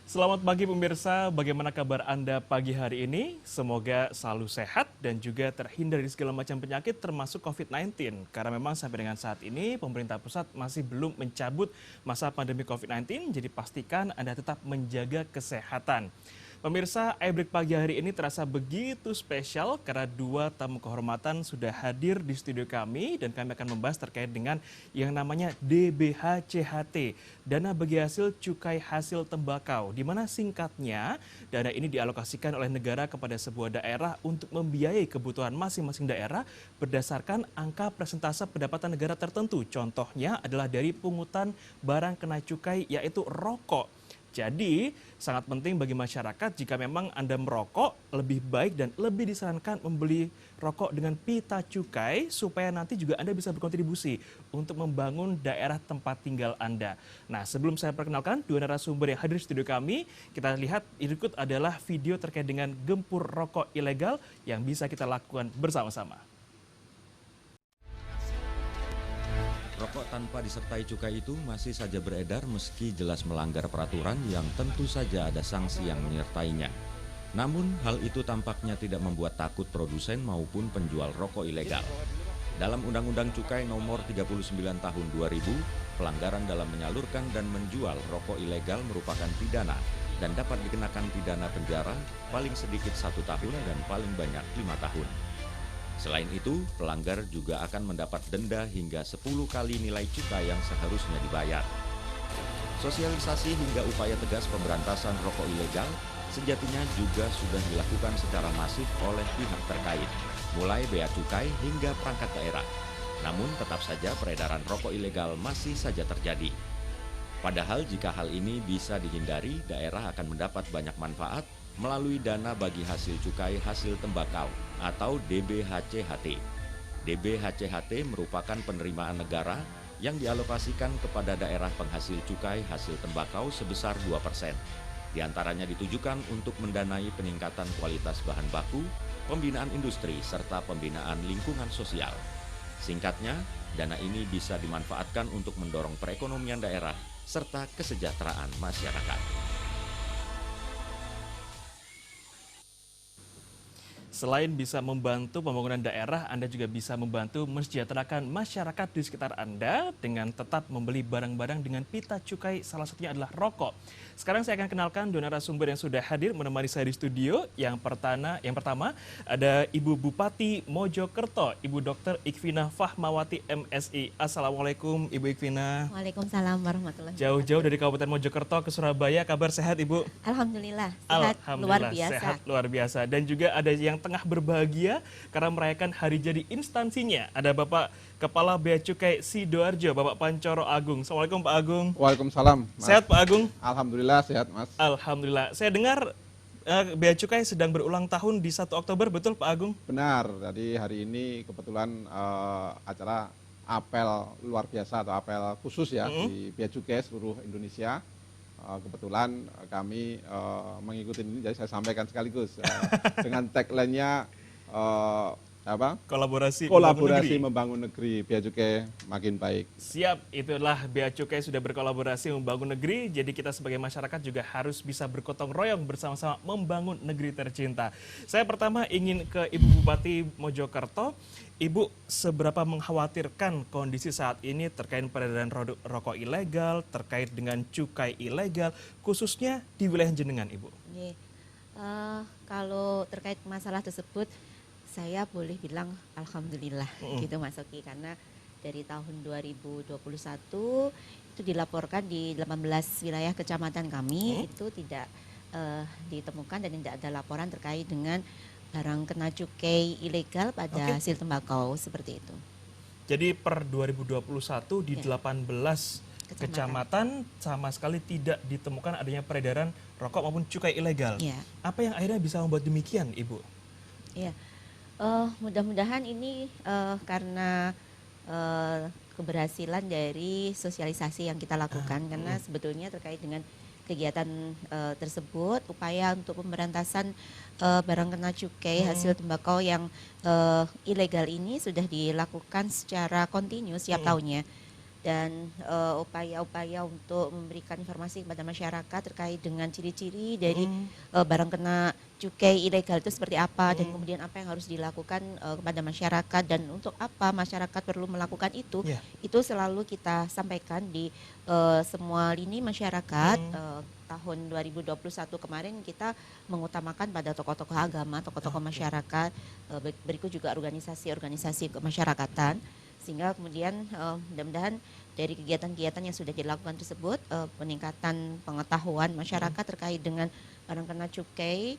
Selamat pagi pemirsa, bagaimana kabar Anda pagi hari ini? Semoga selalu sehat dan juga terhindar dari segala macam penyakit termasuk COVID-19. Karena memang sampai dengan saat ini pemerintah pusat masih belum mencabut masa pandemi COVID-19, jadi pastikan Anda tetap menjaga kesehatan. Pemirsa, iBreak pagi hari ini terasa begitu spesial karena dua tamu kehormatan sudah hadir di studio kami dan kami akan membahas terkait dengan yang namanya DBHCHT, Dana Bagi Hasil Cukai Hasil Tembakau, di mana singkatnya dana ini dialokasikan oleh negara kepada sebuah daerah untuk membiayai kebutuhan masing-masing daerah berdasarkan angka persentase pendapatan negara tertentu. Contohnya adalah dari pungutan barang kena cukai yaitu rokok. Jadi, sangat penting bagi masyarakat jika memang Anda merokok, lebih baik dan lebih disarankan membeli rokok dengan pita cukai supaya nanti juga Anda bisa berkontribusi untuk membangun daerah tempat tinggal Anda. Nah, sebelum saya perkenalkan dua narasumber yang hadir di studio kami, kita lihat berikut adalah video terkait dengan gempur rokok ilegal yang bisa kita lakukan bersama-sama. Rokok tanpa disertai cukai itu masih saja beredar meski jelas melanggar peraturan yang tentu saja ada sanksi yang menyertainya. Namun, hal itu tampaknya tidak membuat takut produsen maupun penjual rokok ilegal. Dalam Undang-Undang Cukai Nomor 39 Tahun 2000, pelanggaran dalam menyalurkan dan menjual rokok ilegal merupakan pidana dan dapat dikenakan pidana penjara paling sedikit 1 tahun dan paling banyak 5 tahun. Selain itu, pelanggar juga akan mendapat denda hingga 10 kali nilai cukai yang seharusnya dibayar. Sosialisasi hingga upaya tegas pemberantasan rokok ilegal sejatinya juga sudah dilakukan secara masif oleh pihak terkait, mulai bea cukai hingga perangkat daerah. Namun tetap saja peredaran rokok ilegal masih saja terjadi. Padahal jika hal ini bisa dihindari, daerah akan mendapat banyak manfaat melalui Dana Bagi Hasil Cukai Hasil Tembakau atau DBHCHT. DBHCHT merupakan penerimaan negara yang dialokasikan kepada daerah penghasil cukai hasil tembakau sebesar 2%. Di antaranya ditujukan untuk mendanai peningkatan kualitas bahan baku, pembinaan industri, serta pembinaan lingkungan sosial. Singkatnya, dana ini bisa dimanfaatkan untuk mendorong perekonomian daerah serta kesejahteraan masyarakat. Selain bisa membantu pembangunan daerah, Anda juga bisa membantu mensejahterakan masyarakat di sekitar Anda dengan tetap membeli barang-barang dengan pita cukai, salah satunya adalah rokok. Sekarang saya akan kenalkan dua narasumber yang sudah hadir menemani saya di studio. Yang pertama ada Ibu Bupati Mojokerto, Ibu Dr. Ikvina Fahmawati MSI. Assalamualaikum Ibu Ikvina. Waalaikumsalam warahmatullahi wabarakatuh. Jauh-jauh dari Kabupaten Mojokerto ke Surabaya, kabar sehat Ibu? Alhamdulillah, sehat luar biasa. Sehat luar biasa. Dan juga ada yang tengah berbahagia karena merayakan hari jadi instansinya. Ada Bapak Kepala Bea Cukai Sidoarjo, Bapak Pancoro Agung. Assalamualaikum Pak Agung. Waalaikumsalam, Mas. Sehat Pak Agung? Alhamdulillah sehat, Mas. Alhamdulillah. Saya dengar Bea Cukai sedang berulang tahun di 1 Oktober, betul Pak Agung? Benar, jadi hari ini kebetulan acara apel luar biasa atau apel khusus ya di Bea Cukai seluruh Indonesia. Kebetulan kami mengikuti ini, jadi saya sampaikan sekaligus dengan tagline-nya Kolaborasi membangun negeri, Bea Cukai makin baik. Siap, itulah Bea Cukai sudah berkolaborasi membangun negeri, jadi kita sebagai masyarakat juga harus bisa bergotong royong bersama-sama membangun negeri tercinta. Saya pertama ingin ke Ibu Bupati Mojokerto. Ibu, seberapa mengkhawatirkan kondisi saat ini terkait peredaran rokok ilegal, terkait dengan cukai ilegal, khususnya di wilayah jenengan, Ibu? Kalau terkait masalah tersebut, saya boleh bilang alhamdulillah gitu Mas Oki, karena dari tahun 2021 itu dilaporkan di 18 wilayah kecamatan kami itu tidak ditemukan dan tidak ada laporan terkait dengan barang kena cukai ilegal pada hasil tembakau seperti itu. Jadi per 2021 di 18 kecamatan sama sekali tidak ditemukan adanya peredaran rokok maupun cukai ilegal. Ya. Apa yang akhirnya bisa membuat demikian, Ibu? Ya. Mudah-mudahan ini karena keberhasilan dari sosialisasi yang kita lakukan, karena sebetulnya terkait dengan kegiatan tersebut, upaya untuk pemberantasan barang kena cukai hasil tembakau yang ilegal ini sudah dilakukan secara kontinu setiap tahunnya. dan upaya-upaya untuk memberikan informasi kepada masyarakat terkait dengan ciri-ciri dari barang kena cukai ilegal itu seperti apa, dan kemudian apa yang harus dilakukan kepada masyarakat, dan untuk apa masyarakat perlu melakukan itu. Itu selalu kita sampaikan di semua lini masyarakat. Tahun 2021 kemarin kita mengutamakan pada tokoh-tokoh agama, tokoh-tokoh masyarakat, berikut juga organisasi-organisasi kemasyarakatan, sehingga kemudian mudah-mudahan dari kegiatan-kegiatan yang sudah dilakukan tersebut, peningkatan pengetahuan masyarakat terkait dengan barang kena cukai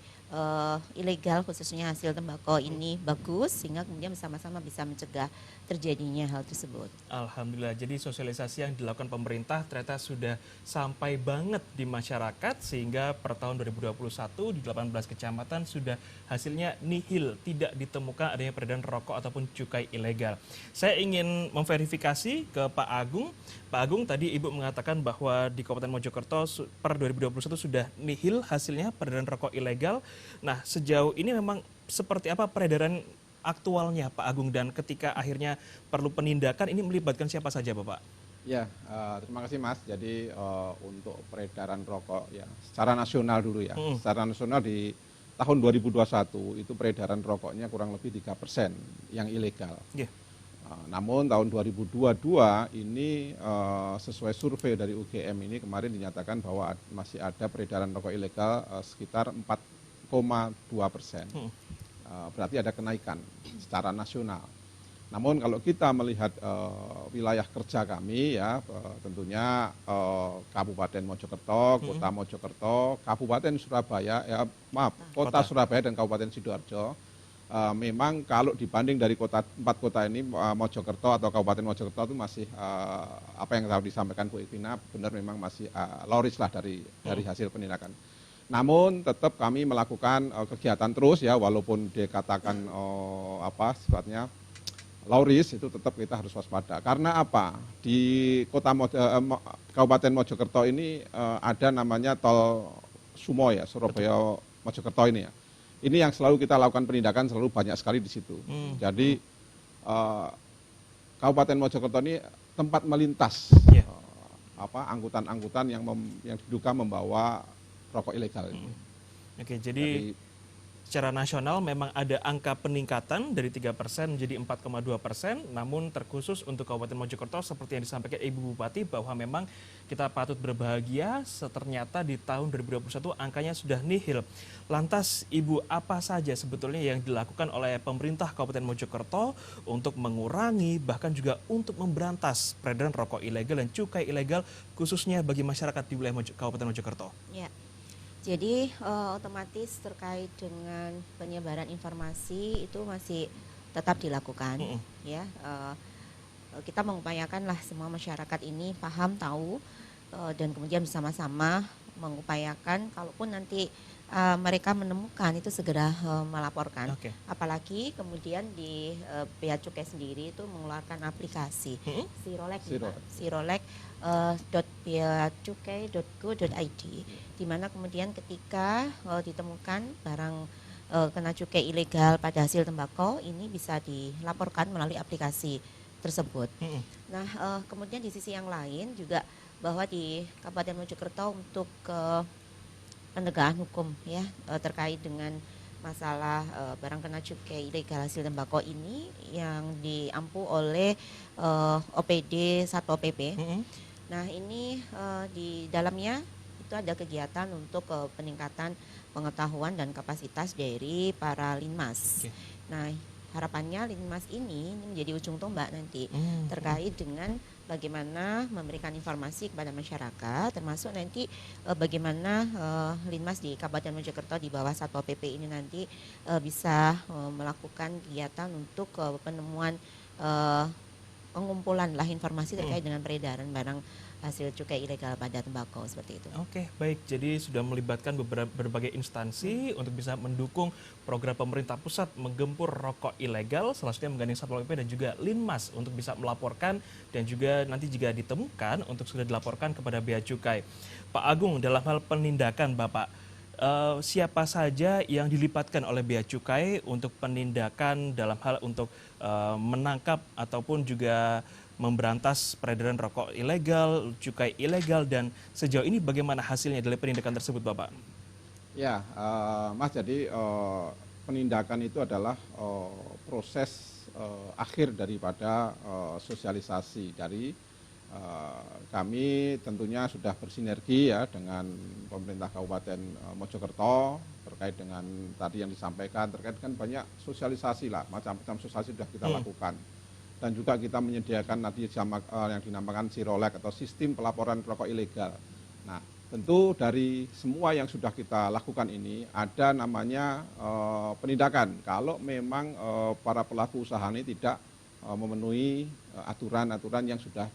ilegal khususnya hasil tembakau ini bagus, sehingga kemudian bersama-sama bisa mencegah terjadinya hal tersebut. Alhamdulillah, jadi sosialisasi yang dilakukan pemerintah ternyata sudah sampai banget di masyarakat, sehingga per tahun 2021 di 18 kecamatan sudah hasilnya nihil, tidak ditemukan adanya peredaran rokok ataupun cukai ilegal. Saya ingin memverifikasi ke Pak Agung. Pak Agung, tadi Ibu mengatakan bahwa di Kabupaten Mojokerto per 2021 sudah nihil hasilnya peredaran rokok ilegal. Nah, sejauh ini memang seperti apa peredaran aktualnya Pak Agung, dan ketika akhirnya perlu penindakan ini melibatkan siapa saja Bapak? Ya, terima kasih Mas. Jadi untuk peredaran rokok ya secara nasional dulu ya. Secara nasional di tahun 2021 itu peredaran rokoknya kurang lebih 3% yang ilegal. Namun tahun 2022 ini sesuai survei dari UGM ini kemarin dinyatakan bahwa masih ada peredaran rokok ilegal sekitar 4,2%. Berarti ada kenaikan secara nasional. Namun kalau kita melihat wilayah kerja kami ya, tentunya Kabupaten Mojokerto, Kota Mojokerto, Kabupaten Surabaya, Kota Surabaya dan Kabupaten Sidoarjo, memang kalau dibanding dari empat kota ini, Mojokerto atau Kabupaten Mojokerto itu masih apa yang tadi disampaikan Bu Ivina benar, memang masih low risk lah dari hasil penindakan. Namun tetap kami melakukan kegiatan terus ya, walaupun dikatakan sifatnya low risk, itu tetap kita harus waspada. Karena apa? Di Kabupaten Mojokerto ini ada namanya tol Sumo ya, Surabaya Mojokerto ini ya. Ini yang selalu kita lakukan penindakan, selalu banyak sekali di situ. Jadi Kabupaten Mojokerto ini tempat melintas angkutan-angkutan yang diduga membawa rokok ilegal. Oke, jadi secara nasional memang ada angka peningkatan dari 3% menjadi 4,2%, namun terkhusus untuk Kabupaten Mojokerto seperti yang disampaikan Ibu Bupati bahwa memang kita patut berbahagia ternyata di tahun 2021 angkanya sudah nihil. Lantas Ibu, apa saja sebetulnya yang dilakukan oleh pemerintah Kabupaten Mojokerto untuk mengurangi bahkan juga untuk memberantas peredaran rokok ilegal dan cukai ilegal khususnya bagi masyarakat di wilayah Kabupaten Mojokerto? Ya. Jadi otomatis terkait dengan penyebaran informasi itu masih tetap dilakukan, ya. Kita mengupayakanlah semua masyarakat ini paham, tahu, dan kemudian bersama-sama mengupayakan kalaupun nanti mereka menemukan itu segera melaporkan. Apalagi kemudian di Bea Cukai sendiri itu mengeluarkan aplikasi Sirolek .beacukai.go.id, di mana kemudian ketika ditemukan barang kena cukai ilegal pada hasil tembakau ini bisa dilaporkan melalui aplikasi tersebut. Nah, kemudian di sisi yang lain juga bahwa di Kabupaten Mojokerto untuk penegakan hukum ya terkait dengan masalah barang kena cukai ilegal hasil tembakau ini yang diampu oleh OPD Satpol PP. Nah, ini di dalamnya itu ada kegiatan untuk peningkatan pengetahuan dan kapasitas dari para linmas. Nah, harapannya linmas ini menjadi ujung tombak nanti terkait dengan bagaimana memberikan informasi kepada masyarakat, termasuk nanti bagaimana linmas di Kabupaten Mojokerto di bawah Satpol PP ini nanti bisa melakukan kegiatan untuk penemuan pengumpulan lah informasi terkait dengan peredaran barang hasil cukai ilegal pada tembakau seperti itu. Oke, baik. Jadi sudah melibatkan berbagai instansi untuk bisa mendukung program pemerintah pusat menggempur rokok ilegal, salah satunya menggandeng Satpol PP dan juga Linmas untuk bisa melaporkan dan juga nanti jika ditemukan untuk sudah dilaporkan kepada Bea Cukai. Pak Agung, dalam hal penindakan Bapak, siapa saja yang dilibatkan oleh Bea Cukai untuk penindakan dalam hal untuk menangkap ataupun juga memberantas peredaran rokok ilegal, cukai ilegal, dan sejauh ini bagaimana hasilnya dari penindakan tersebut, Bapak? Ya, Mas, jadi penindakan itu adalah proses akhir daripada sosialisasi dari kami tentunya sudah bersinergi ya dengan pemerintah Kabupaten Mojokerto terkait dengan tadi yang disampaikan terkait kan banyak sosialisasi lah, macam-macam sosialisasi sudah kita lakukan. Dan juga kita menyediakan nanti yang dinamakan Sirolek atau sistem pelaporan rokok ilegal. Nah, tentu dari semua yang sudah kita lakukan ini ada namanya penindakan kalau memang para pelaku usaha ini tidak memenuhi aturan-aturan yang sudah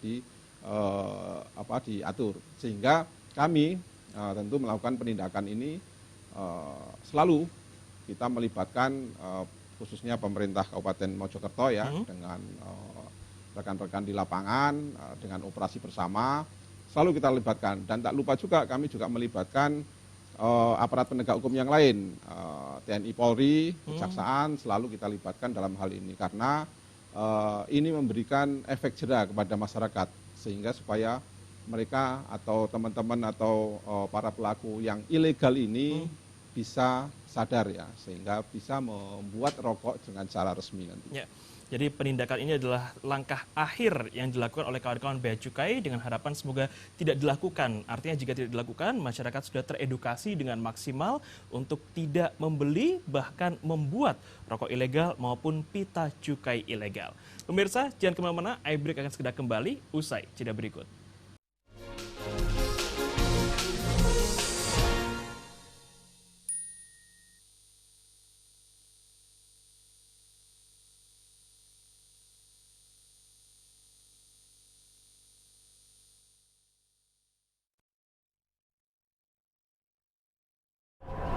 diatur, sehingga kami tentu melakukan penindakan ini selalu kita melibatkan khususnya pemerintah Kabupaten Mojokerto ya dengan rekan-rekan di lapangan dengan operasi bersama selalu kita libatkan, dan tak lupa juga kami juga melibatkan aparat penegak hukum yang lain, TNI Polri, Kejaksaan selalu kita libatkan dalam hal ini karena ini memberikan efek jera kepada masyarakat sehingga supaya mereka atau teman-teman atau para pelaku yang ilegal ini bisa sadar ya, sehingga bisa membuat rokok dengan cara resmi nanti. Ya. Jadi penindakan ini adalah langkah akhir yang dilakukan oleh kawan-kawan Bea Cukai dengan harapan semoga tidak dilakukan. Artinya jika tidak dilakukan, masyarakat sudah teredukasi dengan maksimal untuk tidak membeli bahkan membuat rokok ilegal maupun pita cukai ilegal. Pemirsa, jangan kemana-mana, iBreak akan segera kembali usai jeda berikut.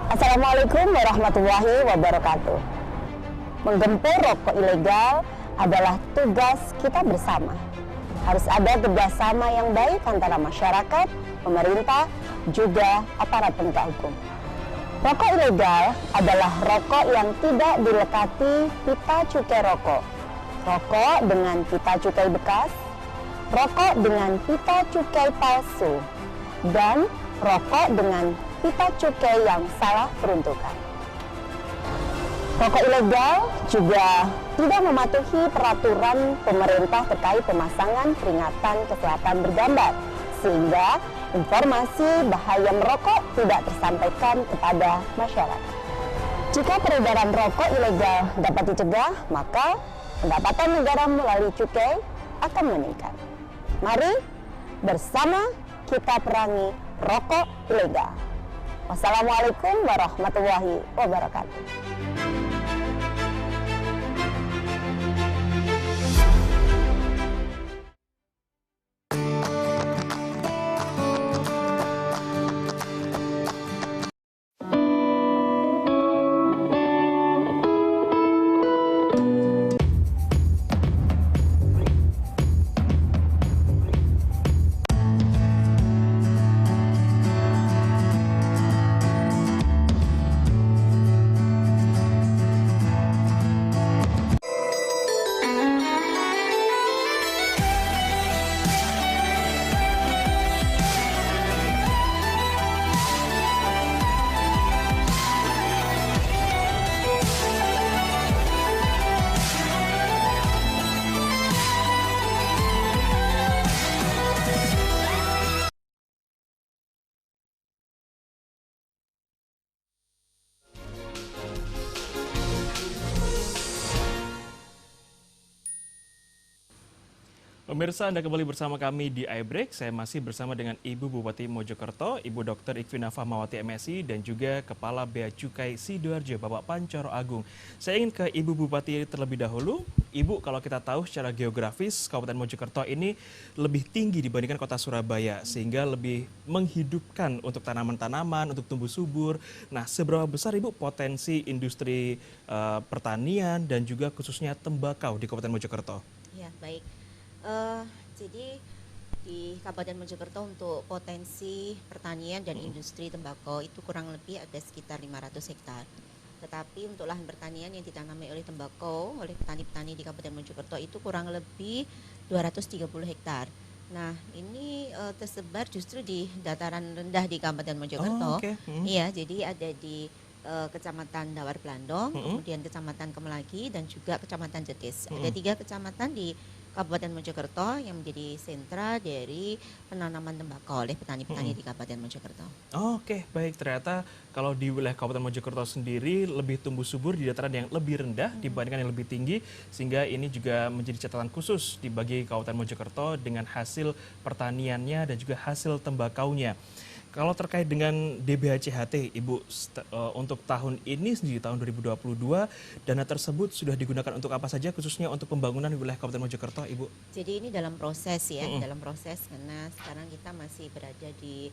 Assalamualaikum warahmatullahi wabarakatuh. Menggempur rokok ilegal adalah tugas kita bersama. Harus ada kerjasama yang baik antara masyarakat, pemerintah, juga aparat penegak hukum. Rokok ilegal adalah rokok yang tidak dilekati pita cukai rokok, rokok dengan pita cukai bekas, rokok dengan pita cukai palsu, dan rokok dengan pita cukai yang salah peruntukan. Rokok ilegal juga tidak mematuhi peraturan pemerintah terkait pemasangan peringatan kesehatan bergambar, sehingga informasi bahaya merokok tidak tersampaikan kepada masyarakat. Jika peredaran rokok ilegal dapat dicegah, maka pendapatan negara melalui cukai akan meningkat. Mari bersama kita perangi rokok ilegal. Wassalamualaikum warahmatullahi wabarakatuh. Pemirsa, Anda kembali bersama kami di iBreak. Saya masih bersama dengan Ibu Bupati Mojokerto, Ibu Dr. Ikvina Fahmawati MSI, dan juga Kepala Bea Cukai Sidoarjo, Bapak Pancoro Agung. Saya ingin ke Ibu Bupati terlebih dahulu. Ibu, kalau kita tahu secara geografis, Kabupaten Mojokerto ini lebih tinggi dibandingkan kota Surabaya, sehingga lebih menghidupkan untuk tanaman-tanaman, untuk tumbuh subur. Nah, seberapa besar Ibu potensi industri pertanian dan juga khususnya tembakau di Kabupaten Mojokerto? Ya, baik. Jadi di Kabupaten Mojokerto untuk potensi pertanian dan industri tembakau itu kurang lebih ada sekitar 500 hektar. Tetapi untuk lahan pertanian yang ditanami oleh tembakau oleh petani-petani di Kabupaten Mojokerto itu kurang lebih 230 hektar. Nah, ini tersebar justru di dataran rendah di Kabupaten Mojokerto. Oh, oke. Iya, jadi ada di Kecamatan Dawar Blandong, kemudian Kecamatan Kemelagi, dan juga Kecamatan Jetis. Ada 3 kecamatan di Kabupaten Mojokerto yang menjadi sentra dari penanaman tembakau oleh petani-petani di Kabupaten Mojokerto. Oke, baik. Ternyata kalau di wilayah Kabupaten Mojokerto sendiri lebih tumbuh subur di dataran yang lebih rendah dibandingkan yang lebih tinggi, sehingga ini juga menjadi catatan khusus di bagi Kabupaten Mojokerto dengan hasil pertaniannya dan juga hasil tembakaunya. Kalau terkait dengan DBHCHT, Ibu, untuk tahun ini sendiri, tahun 2022, dana tersebut sudah digunakan untuk apa saja, khususnya untuk pembangunan di wilayah Kabupaten Mojokerto, Ibu? Jadi ini dalam proses ya, dalam proses karena sekarang kita masih berada di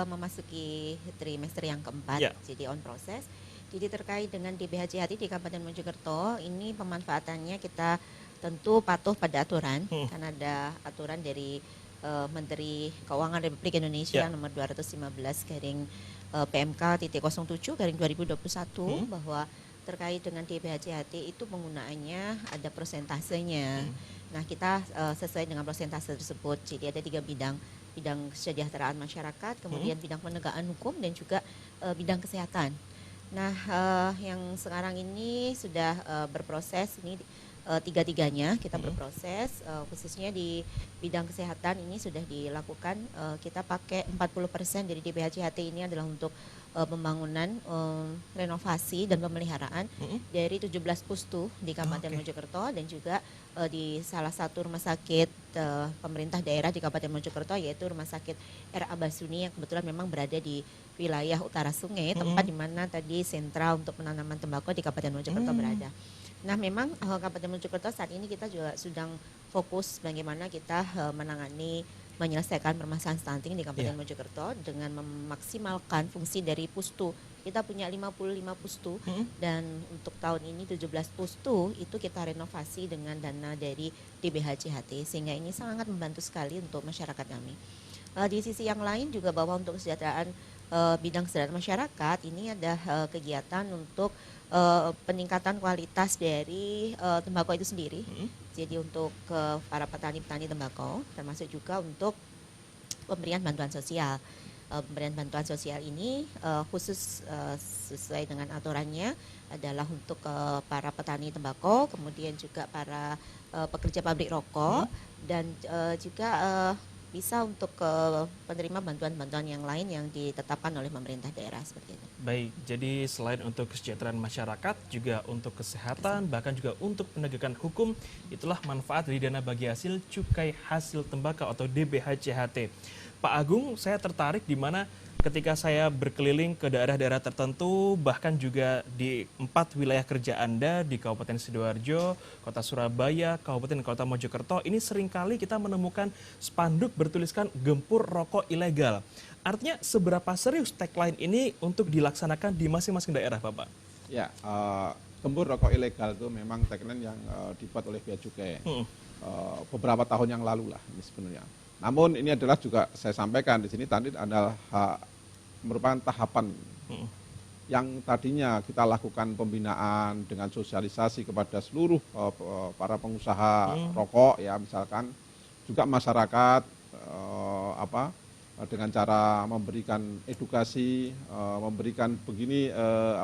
memasuki trimester yang keempat, jadi on proses. Jadi terkait dengan DBHCHT di Kabupaten Mojokerto, ini pemanfaatannya kita tentu patuh pada aturan, karena ada aturan dari Menteri Keuangan Republik Indonesia nomor 215 garing PMK.07 garing 2021 bahwa terkait dengan DBHCHT itu penggunaannya ada persentasenya. Nah, kita sesuai dengan persentase tersebut. Jadi ada 3 bidang kesejahteraan masyarakat, kemudian bidang penegakan hukum, dan juga bidang kesehatan. Nah, yang sekarang ini sudah berproses ini. Tiga-tiganya kita berproses, khususnya di bidang kesehatan ini sudah dilakukan, kita pakai 40% dari DBHCHT ini adalah untuk pembangunan, renovasi dan pemeliharaan dari 17 pustu di Kabupaten Mojokerto, dan juga di salah satu rumah sakit pemerintah daerah di Kabupaten Mojokerto, yaitu Rumah Sakit R.A. Basuni yang kebetulan memang berada di wilayah utara sungai, tempat di mana tadi sentra untuk penanaman tembakau di Kabupaten Mojokerto berada. Nah, memang Kabupaten Mojokerto saat ini kita juga sedang fokus bagaimana kita menyelesaikan permasalahan stunting di Kabupaten Mojokerto dengan memaksimalkan fungsi dari pustu. Kita punya 55 pustu dan untuk tahun ini 17 pustu itu kita renovasi dengan dana dari DBHCHT, sehingga ini sangat membantu sekali untuk masyarakat kami. Di sisi yang lain juga bahwa untuk kesejahteraan bidang kesejahteraan masyarakat ini ada kegiatan untuk peningkatan kualitas dari tembakau itu sendiri. Jadi untuk para petani-petani tembakau, termasuk juga untuk pemberian bantuan sosial. Pemberian bantuan sosial ini khusus sesuai dengan aturannya adalah untuk para petani tembakau, kemudian juga para pekerja pabrik rokok, dan juga bisa untuk penerima bantuan-bantuan yang lain yang ditetapkan oleh pemerintah daerah seperti itu. Baik, jadi selain untuk kesejahteraan masyarakat, juga untuk kesehatan, bahkan juga untuk penegakan hukum, itulah manfaat dari dana bagi hasil cukai hasil tembakau atau DBHCHT. Pak Agung, saya tertarik di mana ketika saya berkeliling ke daerah-daerah tertentu, bahkan juga di 4 wilayah kerja Anda, di Kabupaten Sidoarjo, Kota Surabaya, Kabupaten dan Kota Mojokerto, ini seringkali kita menemukan spanduk bertuliskan gempur rokok ilegal. Artinya seberapa serius tagline ini untuk dilaksanakan di masing-masing daerah, Bapak? Ya, gempur rokok ilegal itu memang tagline yang dibuat oleh Bea Cukai beberapa tahun yang lalu lah ini sebenarnya. Namun ini adalah juga saya sampaikan di sini tadi adalah merupakan tahapan yang tadinya kita lakukan pembinaan dengan sosialisasi kepada seluruh para pengusaha rokok, ya misalkan juga masyarakat dengan cara memberikan edukasi, memberikan begini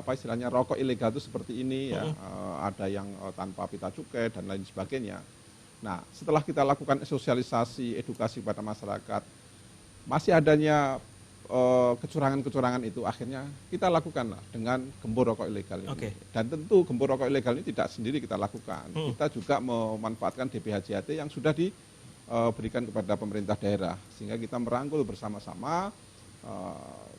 istilahnya rokok ilegal itu seperti ini ya, ada yang tanpa pita cukai dan lain sebagainya. Nah, setelah kita lakukan sosialisasi, edukasi pada masyarakat, masih adanya kecurangan-kecurangan itu, akhirnya kita lakukan dengan gempur rokok ilegal ini. Dan tentu gempur rokok ilegal ini tidak sendiri kita lakukan. Kita juga memanfaatkan DBHCHT yang sudah diberikan kepada pemerintah daerah, sehingga kita merangkul bersama-sama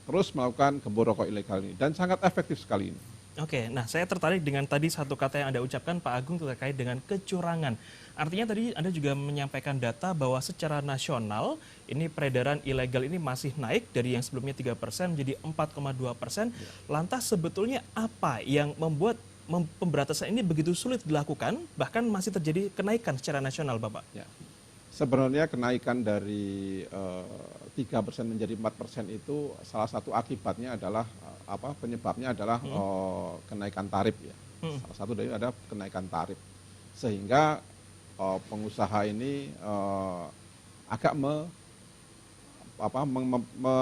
terus melakukan gempur rokok ilegal ini, dan sangat efektif sekali ini. Oke, nah saya tertarik dengan tadi satu kata yang Anda ucapkan, Pak Agung, terkait dengan kecurangan. Artinya tadi Anda juga menyampaikan data bahwa secara nasional ini peredaran ilegal ini masih naik dari yang sebelumnya 3% menjadi 4,2%. Lantas sebetulnya apa yang membuat pemberantasan ini begitu sulit dilakukan, bahkan masih terjadi kenaikan secara nasional, Bapak? Ya. Sebenarnya kenaikan dari 3% menjadi 4% itu salah satu akibatnya adalah penyebabnya adalah kenaikan tarif ya. Salah satu dari ada kenaikan tarif. Sehingga pengusaha ini agak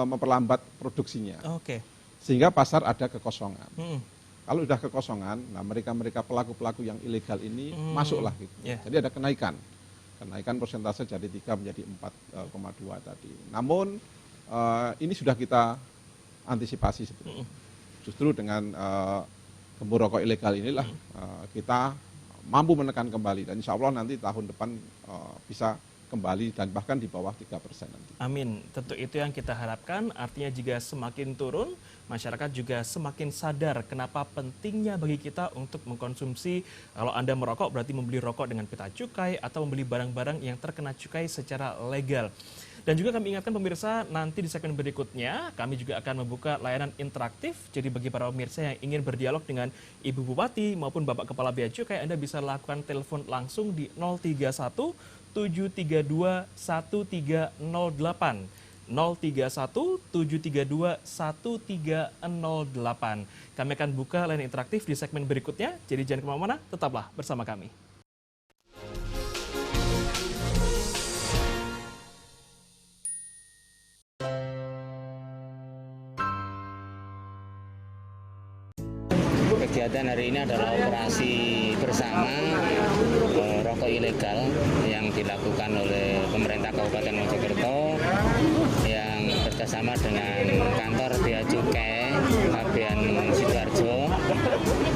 memperlambat produksinya. Oke. Sehingga pasar ada kekosongan. Kalau sudah kekosongan, nah mereka pelaku-pelaku yang ilegal ini masuklah gitu. Yeah. Jadi ada kenaikan persentase dari 3 menjadi 4,2 tadi. Namun ini sudah kita antisipasi sebetulnya. Justru dengan gembur rokok ilegal inilah kita mampu menekan kembali, dan insya Allah nanti tahun depan bisa kembali dan bahkan di bawah 3% nanti. Amin. Tentu itu yang kita harapkan. Artinya jika semakin turun, masyarakat juga semakin sadar kenapa pentingnya bagi kita untuk mengkonsumsi. Kalau Anda merokok berarti membeli rokok dengan pita cukai atau membeli barang-barang yang terkena cukai secara legal. Dan juga kami ingatkan pemirsa, nanti di segmen berikutnya kami juga akan membuka layanan interaktif. Jadi bagi para pemirsa yang ingin berdialog dengan Ibu Bupati maupun Bapak Kepala Bea Cukai, Anda bisa lakukan telepon langsung di 031 732 1308. 031 732 1308. Kami akan buka layanan interaktif di segmen berikutnya. Jadi jangan kemana-mana, tetaplah bersama kami. Kegiatan hari ini adalah operasi bersama rokok ilegal yang dilakukan oleh pemerintah Kabupaten Mojokerto yang bekerjasama dengan kantor Bea Cukai Kabupaten Sidoarjo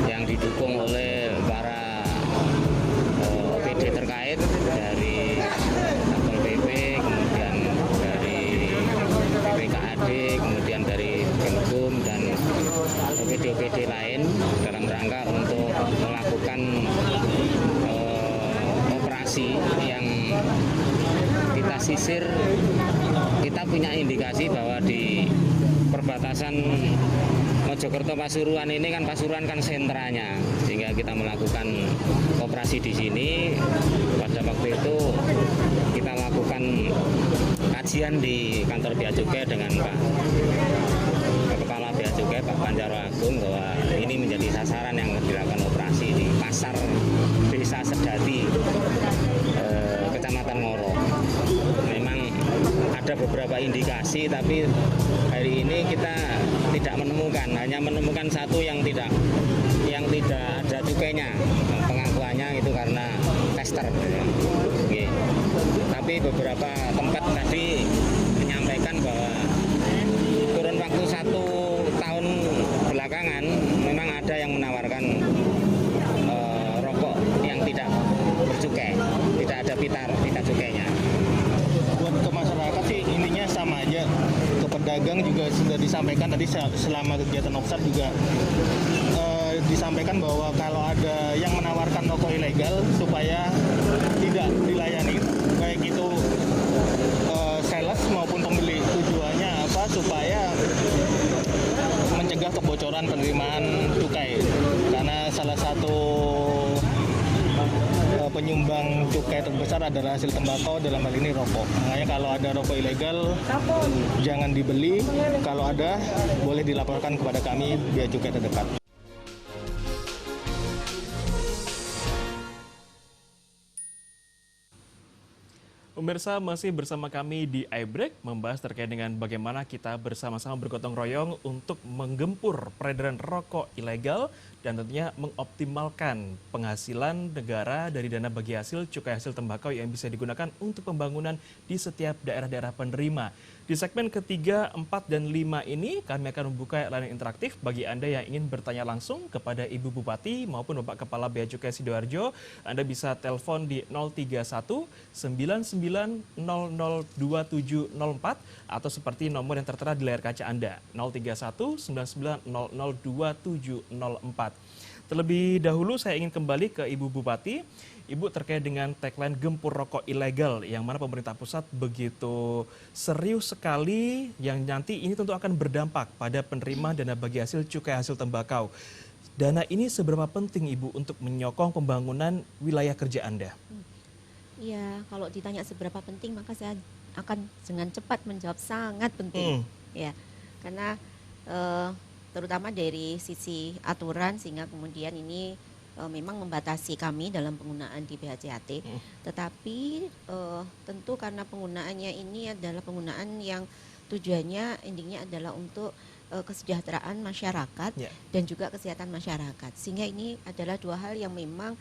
yang didukung oleh para OPD terkait dari Satpol PP, kemudian dari BPKAD, kemudian dari Kemkum dan OPD-OPD lain dalam rangka untuk melakukan operasi yang kita sisir. Kita punya indikasi bahwa di perbatasan Mojokerto Pasuruan ini kan Pasuruan kan sentranya, sehingga kita melakukan operasi di sini. Pada waktu itu kita lakukan kajian di kantor Bea Cukai dengan Pak Kepala Bea Cukai Pak Panjaro Agung bahwa ini menjadi sasaran yang dilakukan operasi di pasar Desa Sedati, Kecamatan Ngoro. Memang ada beberapa indikasi, tapi hari ini kita tidak menemukan, hanya menemukan satu yang tidak ada cukainya. Pengakuannya itu karena tester. Oke. Tapi beberapa tempat tadi menyampaikan bahwa kurun waktu 1 tahun belakangan memang ada yang menawarkan rokok yang tidak bercukai, tidak ada pita cukainya. Buat ke masyarakat sih intinya sama aja. Ke pedagang juga sudah disampaikan tadi selama kegiatan offset juga disampaikan bahwa kalau ada yang menawarkan rokok ilegal supaya tidak dilayani, baik itu sales maupun pembeli. Tujuannya apa? Supaya mencegah kebocoran penerimaan cukai, karena salah satu penyumbang cukai terbesar adalah hasil tembakau, dalam hal ini rokok. Makanya kalau ada rokok ilegal jangan dibeli, kalau ada boleh dilaporkan kepada kami Bea Cukai terdekat. Pemirsa, masih bersama kami di iBreak membahas terkait dengan bagaimana kita bersama-sama bergotong royong untuk menggempur peredaran rokok ilegal dan tentunya mengoptimalkan penghasilan negara dari dana bagi hasil cukai hasil tembakau yang bisa digunakan untuk pembangunan di setiap daerah-daerah penerima. Di segmen ketiga, 4, dan 5 ini kami akan membuka layanan interaktif bagi Anda yang ingin bertanya langsung kepada Ibu Bupati maupun Bapak Kepala Bea Cukai Sidoarjo. Anda bisa telepon di 031 99 002704 atau seperti nomor yang tertera di layar kaca Anda, 031 99 002704. Terlebih dahulu saya ingin kembali ke Ibu Bupati. Ibu, terkait dengan tagline gempur rokok ilegal yang mana pemerintah pusat begitu serius sekali, yang nanti ini tentu akan berdampak pada penerima dana bagi hasil cukai hasil tembakau. Dana ini seberapa penting Ibu untuk menyokong pembangunan wilayah kerja Anda? Ya, kalau ditanya seberapa penting, maka saya akan dengan cepat menjawab sangat penting. Ya, karena terutama dari sisi aturan, sehingga kemudian ini memang membatasi kami dalam penggunaan di BHJAT. Tetapi tentu karena penggunaannya ini adalah penggunaan yang tujuannya endingnya adalah untuk kesejahteraan masyarakat dan juga kesehatan masyarakat, sehingga ini adalah dua hal yang memang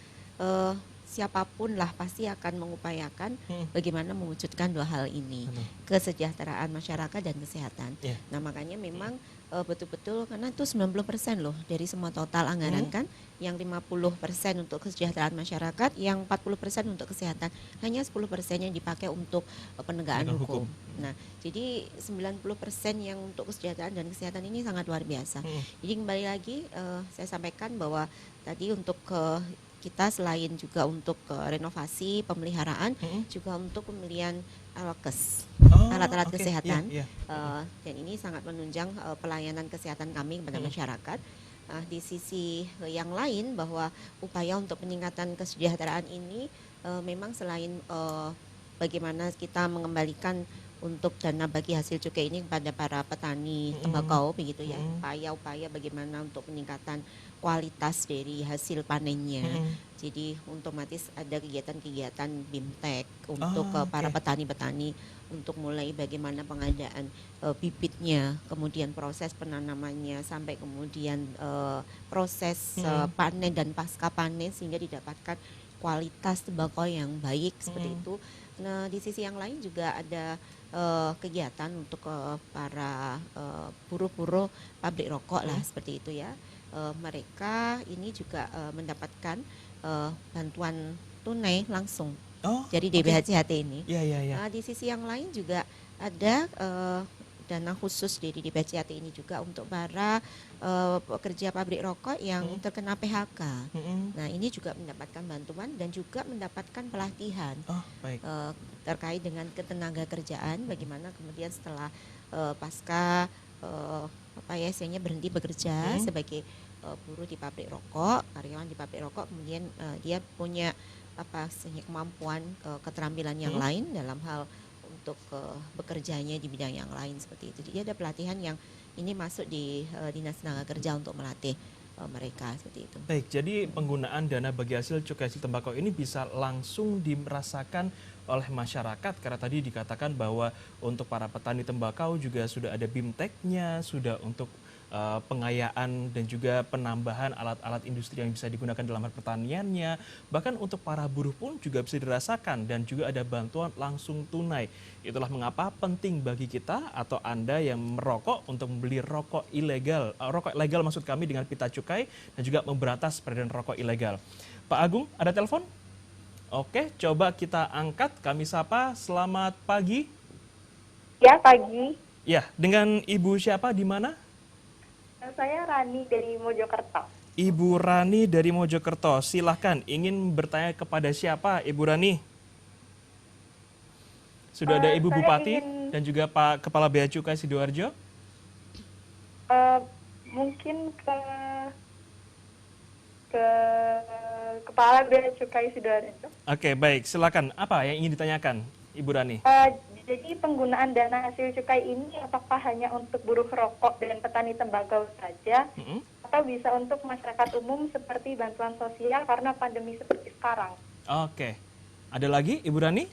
siapapun lah pasti akan mengupayakan bagaimana mewujudkan dua hal ini, kesejahteraan masyarakat dan kesehatan. Nah makanya memang betul-betul, karena itu 90% loh dari semua total anggaran kan, yang 50% untuk kesejahteraan masyarakat, yang 40% untuk kesehatan, hanya 10% yang dipakai untuk penegakan hukum. Nah jadi 90% yang untuk kesejahteraan dan kesehatan ini sangat luar biasa. Jadi kembali lagi saya sampaikan bahwa tadi untuk kita selain juga untuk renovasi, pemeliharaan, juga untuk pembelian alkes, alat-alat kesehatan, dan ini sangat menunjang pelayanan kesehatan kami kepada masyarakat. Di sisi yang lain bahwa upaya untuk peningkatan kesejahteraan ini memang selain bagaimana kita mengembalikan untuk dana bagi hasil cukai ini kepada para petani tembakau begitu ya, upaya-upaya bagaimana untuk peningkatan kualitas dari hasil panennya. Jadi otomatis ada kegiatan-kegiatan BIMTEK untuk para petani-petani, untuk mulai bagaimana pengadaan bibitnya, kemudian proses penanamannya, sampai kemudian proses panen dan pasca panen, sehingga didapatkan kualitas tembakau yang baik seperti itu. Nah di sisi yang lain juga ada kegiatan untuk para buruh-buruh pabrik rokok lah seperti itu ya. Mereka ini juga mendapatkan bantuan tunai langsung dari DBHJAT ini. Di sisi yang lain juga ada dana khusus dari DBHJAT ini juga untuk para pekerja pabrik rokok yang terkena PHK. Nah ini juga mendapatkan bantuan dan juga mendapatkan pelatihan terkait dengan ketenaga kerjaan, bagaimana kemudian setelah pasca berhenti bekerja sebagai buruh di pabrik rokok, karyawan di pabrik rokok, kemudian dia punya kemampuan, keterampilan yang lain dalam hal untuk bekerjanya di bidang yang lain seperti itu. Jadi ada pelatihan yang ini masuk di Dinas Tenaga Kerja untuk melatih mereka seperti itu. Baik, jadi penggunaan dana bagi hasil cukai hasil tembakau ini bisa langsung dirasakan oleh masyarakat, karena tadi dikatakan bahwa untuk para petani tembakau juga sudah ada BIMTEK-nya, sudah untuk pengayaan dan juga penambahan alat-alat industri yang bisa digunakan dalam hal pertaniannya. Bahkan untuk para buruh pun juga bisa dirasakan dan juga ada bantuan langsung tunai. Itulah mengapa penting bagi kita atau Anda yang merokok untuk membeli rokok ilegal. Rokok ilegal maksud kami dengan pita cukai dan juga memberantas peredaran rokok ilegal. Pak Agung, ada telepon? Oke, coba kita angkat. Kami sapa, selamat pagi. Ya, pagi. Ya, dengan Ibu siapa, di mana? Saya Rani dari Mojokerto. Ibu Rani dari Mojokerto, silahkan. Ingin bertanya kepada siapa, Ibu Rani? Sudah ada Ibu Bupati dan juga Pak Kepala Bea Cukai Sidoarjo? Mungkin ke Kepala Bea Cukai Sidoarjo. Oke, baik. Silakan. Apa yang ingin ditanyakan, Ibu Rani? Jadi penggunaan dana hasil cukai ini apakah hanya untuk buruh rokok dan petani tembakau saja, atau bisa untuk masyarakat umum seperti bantuan sosial karena pandemi seperti sekarang? Oke. Ada lagi, Ibu Rani?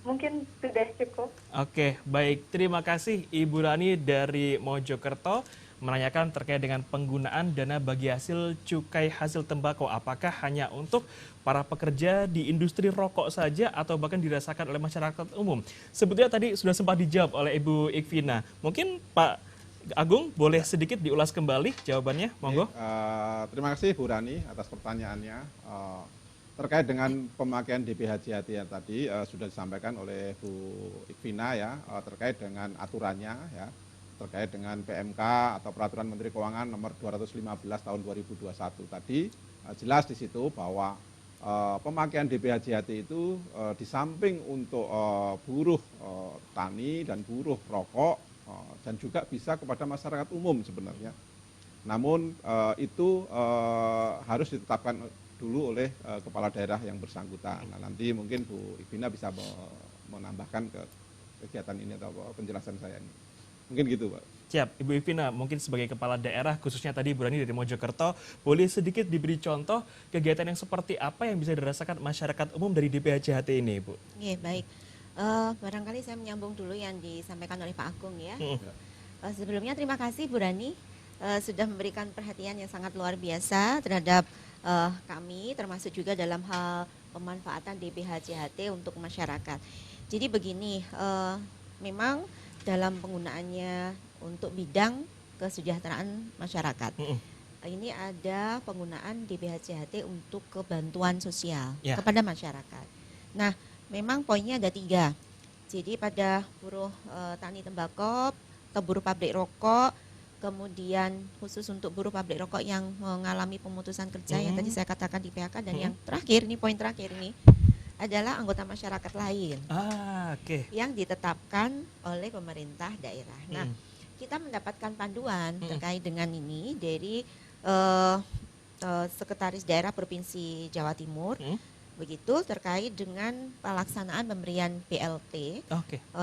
Mungkin sudah cukup. Oke, baik. Terima kasih Ibu Rani dari Mojokerto menanyakan terkait dengan penggunaan dana bagi hasil cukai hasil tembakau. Apakah hanya untuk para pekerja di industri rokok saja atau bahkan dirasakan oleh masyarakat umum? Sebetulnya tadi sudah sempat dijawab oleh Ibu Ikvina. Mungkin Pak Agung boleh sedikit diulas kembali jawabannya, monggo. Terima kasih Bu Rani atas pertanyaannya. Terkait dengan pemakaian DBHJAT yang tadi sudah disampaikan oleh Bu Ikvina ya, terkait dengan aturannya ya, terkait dengan PMK atau Peraturan Menteri Keuangan nomor 215 tahun 2021 tadi, jelas di situ bahwa pemakaian DBHJAT itu di samping untuk buruh tani dan buruh rokok dan juga bisa kepada masyarakat umum sebenarnya. Namun itu harus ditetapkan dulu oleh kepala daerah yang bersangkutan. Nah, nanti mungkin Bu Ikvina bisa menambahkan ke kegiatan ini atau penjelasan saya ini. Mungkin gitu, Pak. Siap, Ibu Ivina, mungkin sebagai kepala daerah, khususnya tadi Bu Rani dari Mojokerto, boleh sedikit diberi contoh kegiatan yang seperti apa yang bisa dirasakan masyarakat umum dari DPHCHT ini, Bu? Iya, baik. Barangkali saya menyambung dulu yang disampaikan oleh Pak Agung ya. Sebelumnya terima kasih Bu Rani sudah memberikan perhatian yang sangat luar biasa terhadap kami, termasuk juga dalam hal pemanfaatan DPHCHT untuk masyarakat. Jadi begini, memang dalam penggunaannya untuk bidang kesejahteraan masyarakat. Ini ada penggunaan DPHCHT untuk kebantuan sosial kepada masyarakat. Nah, memang poinnya ada 3. Jadi pada buruh tani tembakau, atau buruh pabrik rokok, kemudian khusus untuk buruh pabrik rokok yang mengalami pemutusan kerja yang tadi saya katakan di PHK, dan yang terakhir, ini poin terakhir ini, adalah anggota masyarakat lain yang ditetapkan oleh pemerintah daerah. Nah, kita mendapatkan panduan terkait dengan ini dari Sekretaris Daerah Provinsi Jawa Timur, begitu, terkait dengan pelaksanaan pemberian BLT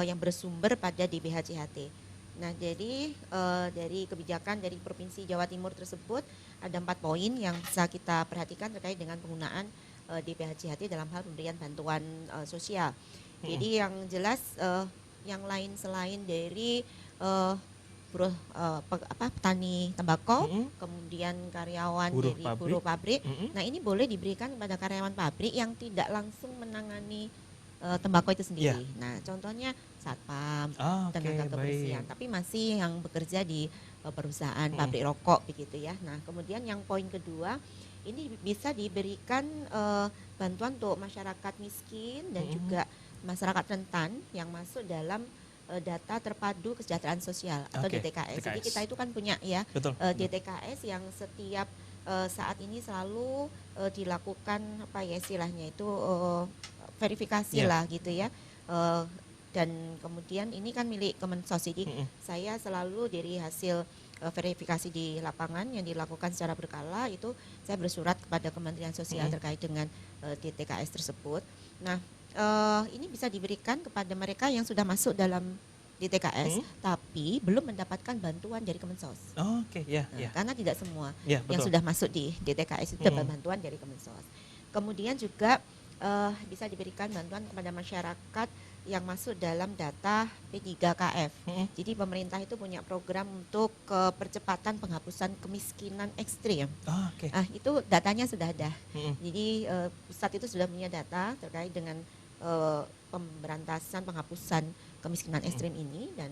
yang bersumber pada DPHCHT. Nah, jadi dari kebijakan dari Provinsi Jawa Timur tersebut ada 4 poin yang bisa kita perhatikan terkait dengan penggunaan DPHCHT dalam hal pemberian bantuan sosial. Jadi yang jelas yang lain selain dari buruh petani tembakau, kemudian karyawan dari buruh pabrik. Nah, ini boleh diberikan kepada karyawan pabrik yang tidak langsung menangani tembakau itu sendiri. Nah, contohnya satpam, tenaga kebersihan, tapi masih yang bekerja di perusahaan pabrik rokok begitu ya. Nah, kemudian yang poin kedua, ini bisa diberikan bantuan untuk masyarakat miskin dan juga masyarakat rentan yang masuk dalam data terpadu kesejahteraan sosial atau DTKS. Jadi kita itu kan punya ya DTKS yang setiap saat ini selalu dilakukan apa ya istilahnya itu verifikasi lah gitu ya. Dan kemudian ini kan milik Kemensos. Jadi saya selalu dari hasil verifikasi di lapangan yang dilakukan secara berkala itu saya bersurat kepada Kementerian Sosial terkait dengan DTKS tersebut. Nah, ini bisa diberikan kepada mereka yang sudah masuk dalam DTKS tapi belum mendapatkan bantuan dari Kemensos. Karena tidak semua yang sudah masuk di DTKS itu dapat bantuan dari Kemensos. Kemudian juga bisa diberikan bantuan kepada masyarakat yang masuk dalam data P3KF. Jadi pemerintah itu punya program untuk percepatan penghapusan kemiskinan ekstrim. Itu datanya sudah ada. Jadi pusat itu sudah punya data terkait dengan pemberantasan penghapusan kemiskinan ekstrim ini, dan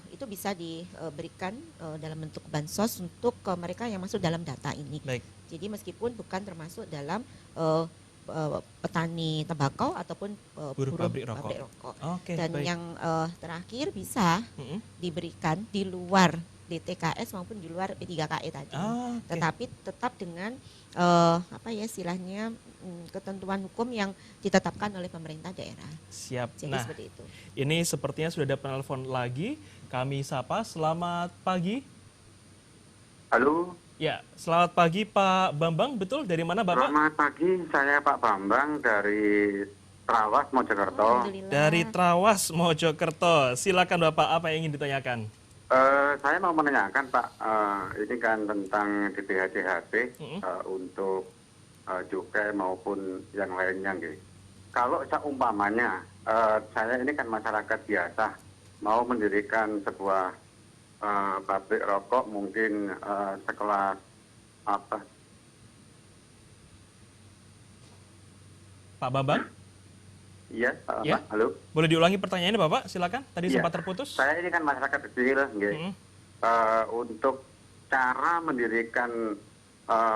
itu bisa diberikan dalam bentuk bansos untuk mereka yang masuk dalam data ini. Jadi meskipun bukan termasuk dalam petani tembakau ataupun buruh pabrik rokok. Dan yang terakhir bisa diberikan di luar DTKS maupun di luar P3KE tadi. Tetapi tetap dengan apa ya istilahnya ketentuan hukum yang ditetapkan oleh pemerintah daerah. Siap. Jadi seperti itu. Ini sepertinya sudah ada penelpon lagi. Kami sapa. Selamat pagi. Halo. Ya, selamat pagi Pak Bambang. Betul, dari mana Bapak? Selamat pagi, saya Pak Bambang dari Trawas, Mojokerto. Dari Trawas, Mojokerto. Silakan Bapak, apa yang ingin ditanyakan? Saya mau menanyakan Pak, ini kan tentang DPHCHT untuk cukai maupun yang lainnya. Gitu. Kalau seumpamanya, saya ini kan masyarakat biasa, mau mendirikan sebuah pabrik rokok mungkin sekelas apa? Pak Bambang? Iya, Pak. Halo. Boleh diulangi pertanyaannya Bapak? Silakan. Tadi sempat terputus. Saya ini kan masyarakat kecil, untuk cara mendirikan